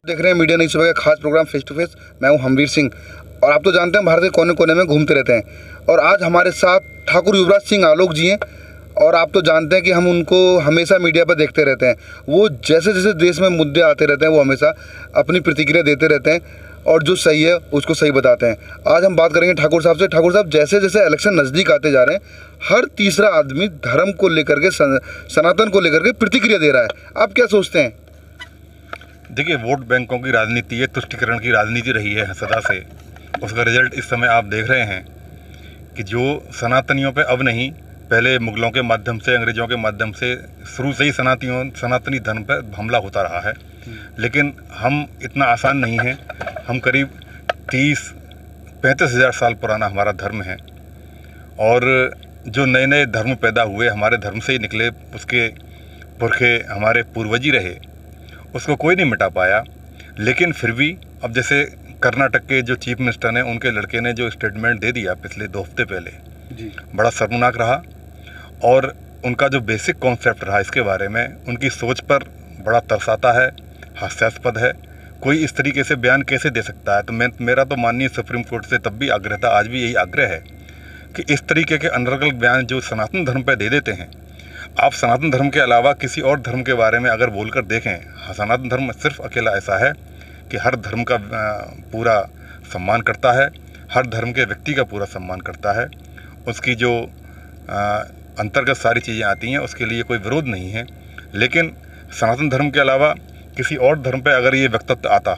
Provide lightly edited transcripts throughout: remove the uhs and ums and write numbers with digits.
देख रहे हैं मीडिया न्यूज़ सुबह का खास प्रोग्राम फेस टू फेस। मैं हूं हमवीर सिंह और आप तो जानते हैं भारत के कोने कोने में घूमते रहते हैं और आज हमारे साथ ठाकुर युवराज सिंह आलोक जी हैं और आप तो जानते हैं कि हम उनको हमेशा मीडिया पर देखते रहते हैं। वो जैसे जैसे देश में मुद्दे आते रहते हैं वो हमेशा अपनी प्रतिक्रिया देते रहते हैं और जो सही है उसको सही बताते हैं। आज हम बात करेंगे ठाकुर साहब से। ठाकुर साहब, जैसे जैसे इलेक्शन नज़दीक आते जा रहे हैं हर तीसरा आदमी धर्म को लेकर के सनातन को लेकर के प्रतिक्रिया दे रहा है, आप क्या सोचते हैं? देखिए, वोट बैंकों की राजनीति है, तुष्टिकरण की राजनीति रही है सदा से। उसका रिजल्ट इस समय आप देख रहे हैं कि जो सनातनियों पे अब नहीं, पहले मुगलों के माध्यम से, अंग्रेज़ों के माध्यम से शुरू से ही सनातनी धर्म पर हमला होता रहा है। लेकिन हम इतना आसान नहीं हैं। हम करीब 30-35 हज़ार साल पुराना हमारा धर्म है और जो नए नए धर्म पैदा हुए हमारे धर्म से ही निकले, उसके पुरखे हमारे पूर्वजी रहे, उसको कोई नहीं मिटा पाया। लेकिन फिर भी अब जैसे कर्नाटक के जो चीफ मिनिस्टर हैं, उनके लड़के ने जो स्टेटमेंट दे दिया पिछले 2 हफ्ते पहले जी, बड़ा शर्मनाक रहा। और उनका जो बेसिक कॉन्सेप्ट रहा इसके बारे में, उनकी सोच पर बड़ा तरस आता है, हास्यास्पद है। कोई इस तरीके से बयान कैसे दे सकता है? तो मेरा तो माननीय सुप्रीम कोर्ट से तब भी आग्रह था, आज भी यही आग्रह है कि इस तरीके के अनर्गल बयान जो सनातन धर्म पर दे देते हैं, आप सनातन धर्म के अलावा किसी और धर्म के बारे में अगर बोलकर देखें, सनातन धर्म सिर्फ अकेला ऐसा है कि हर धर्म का पूरा सम्मान करता है, हर धर्म के व्यक्ति का पूरा सम्मान करता है। उसकी जो अंतर्गत सारी चीज़ें आती हैं उसके लिए कोई विरोध नहीं है। लेकिन सनातन धर्म के अलावा किसी और धर्म पे अगर ये वक्तव्य आता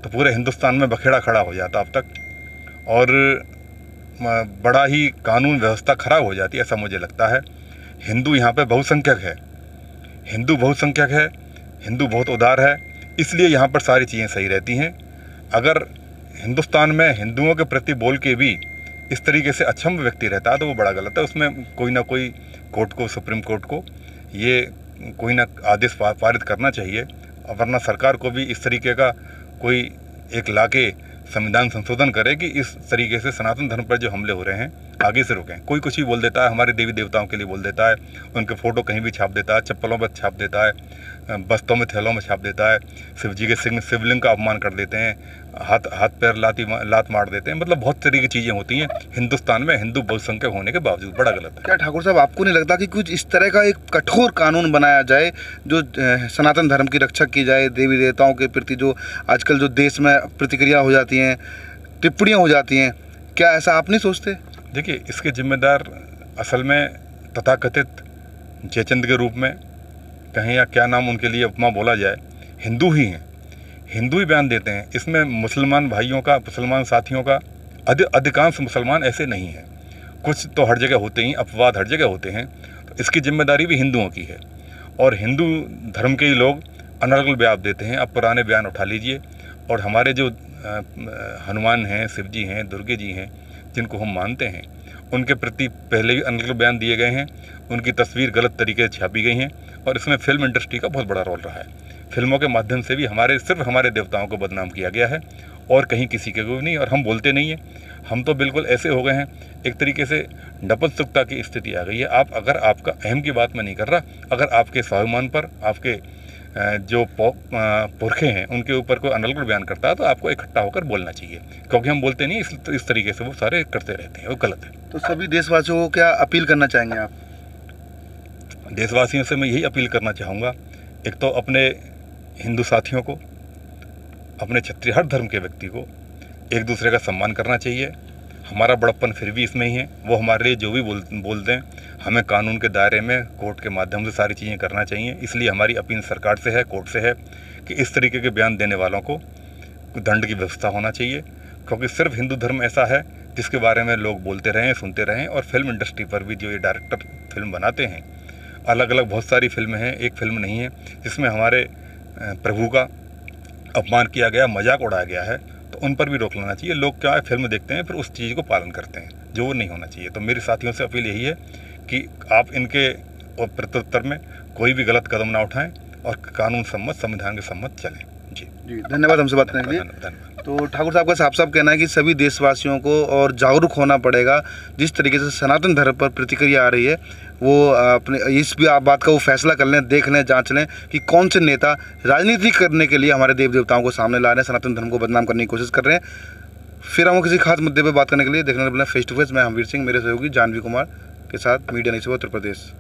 तो पूरे हिंदुस्तान में बखेड़ा खड़ा हो जाता अब तक, और बड़ा ही कानून व्यवस्था खराब हो जाती, ऐसा मुझे लगता है। हिंदू यहाँ पे बहुसंख्यक है, हिंदू बहुसंख्यक है, हिंदू बहुत उदार है, इसलिए यहाँ पर सारी चीज़ें सही रहती हैं। अगर हिंदुस्तान में हिंदुओं के प्रति बोल के भी इस तरीके से अक्षम व्यक्ति रहता है तो वो बड़ा गलत है। उसमें कोई ना कोई कोर्ट को, सुप्रीम कोर्ट को ये कोई ना आदेश पारित करना चाहिए, वरना सरकार को भी इस तरीके का कोई एक ला के संविधान संशोधन करे कि इस तरीके से सनातन धर्म पर जो हमले हो रहे हैं आगे से रुकें। कोई कुछ भी बोल देता है, हमारे देवी देवताओं के लिए बोल देता है, उनके फ़ोटो कहीं भी छाप देता है, चप्पलों पर छाप देता है, बस्तों में, थैलों में छाप देता है, शिव जी के शिवलिंग का अपमान कर देते हैं, हाथ पैर लात मार देते हैं। मतलब बहुत तरह की चीज़ें होती हैं हिंदुस्तान में हिंदू बहुसंख्यक होने के बावजूद, बड़ा गलत है। क्या ठाकुर साहब, आपको नहीं लगता कि कुछ इस तरह का एक कठोर कानून बनाया जाए जो सनातन धर्म की रक्षा की जाए, देवी देवताओं के प्रति जो आजकल जो देश में प्रतिक्रिया हो जाती हैं, टिप्पणियाँ हो जाती हैं, क्या ऐसा आप नहीं सोचते? देखिए, इसके जिम्मेदार असल में तथाकथित जयचंद के रूप में कहें या क्या नाम उनके लिए उपमा बोला जाए, हिंदू ही हैं, हिंदू ही बयान देते हैं। इसमें मुसलमान भाइयों का, मुसलमान साथियों का, अधिकांश मुसलमान ऐसे नहीं हैं, कुछ तो हर जगह होते ही, अपवाद हर जगह होते हैं। तो इसकी जिम्मेदारी भी हिंदुओं की है और हिंदू धर्म के ही लोग अनर्गल बयान देते हैं। अब पुराने बयान उठा लीजिए और हमारे जो हनुमान हैं, शिव जी हैं, दुर्गे जी हैं, जिनको हम मानते हैं, उनके प्रति पहले भी अनर्गल बयान दिए गए हैं, उनकी तस्वीर गलत तरीके से छापी गई हैं और इसमें फिल्म इंडस्ट्री का बहुत बड़ा रोल रहा है। फिल्मों के माध्यम से भी सिर्फ हमारे देवताओं को बदनाम किया गया है और कहीं किसी के को नहीं, और हम बोलते नहीं हैं। हम तो बिल्कुल ऐसे हो गए हैं, एक तरीके से नपुंसकता की स्थिति आ गई है। अगर आपका अहम की बात मैं नहीं कर रहा, अगर आपके स्वाभिमान पर, आपके जो पुरखे हैं उनके ऊपर कोई अनर्गल बयान करता है तो आपको इकट्ठा होकर बोलना चाहिए, क्योंकि हम बोलते नहीं, इस तरीके से वो सारे करते रहते हैं, वो गलत है। तो सभी देशवासियों को क्या अपील करना चाहेंगे आप? देशवासियों से मैं यही अपील करना चाहूँगा, एक तो अपने हिंदू साथियों को, अपने क्षत्रिय हर धर्म के व्यक्ति को एक दूसरे का सम्मान करना चाहिए। हमारा बड़प्पन फिर भी इसमें ही है, वो हमारे लिए जो भी बोल दें, हमें कानून के दायरे में, कोर्ट के माध्यम से सारी चीज़ें करना चाहिए। इसलिए हमारी अपील सरकार से है, कोर्ट से है कि इस तरीके के बयान देने वालों को दंड की व्यवस्था होना चाहिए, क्योंकि सिर्फ हिंदू धर्म ऐसा है जिसके बारे में लोग बोलते रहें, सुनते रहें। और फिल्म इंडस्ट्री पर भी जो ये डायरेक्टर फिल्म बनाते हैं, अलग अलग बहुत सारी फिल्में हैं, एक फिल्म नहीं है जिसमें हमारे प्रभु का अपमान किया गया, मजाक उड़ाया गया है, तो उन पर भी रोक लेना चाहिए। लोग क्या है, फिल्म देखते हैं फिर उस चीज़ को पालन करते हैं, जो वो नहीं होना चाहिए। तो मेरे साथियों से अपील यही है कि आप इनके प्रत्युत्तर में कोई भी गलत कदम ना उठाएं और कानून सम्मत, संविधान के सम्मत चलें। जी, धन्यवाद हमसे बात करने के लिए। धन्यवाद। तो ठाकुर साहब का साफ साफ कहना है कि सभी देशवासियों को और जागरूक होना पड़ेगा। जिस तरीके से सनातन धर्म पर प्रतिक्रिया आ रही है, वो अपने इस भी आप बात का वो फैसला कर लें, देख लें, जांच लें कि कौन से नेता राजनीति करने के लिए हमारे देव देवताओं को सामने ला रहे हैं, सनातन धर्म को बदनाम करने की कोशिश कर रहे हैं। फिर हम किसी खास मुद्दे पर बात करने के लिए देखने वाले फेस टू फेस। मैं हमवीर सिंह, मेरे सहयोगी जानवी कुमार के साथ, मीडिया न्यूज़ उत्तर प्रदेश।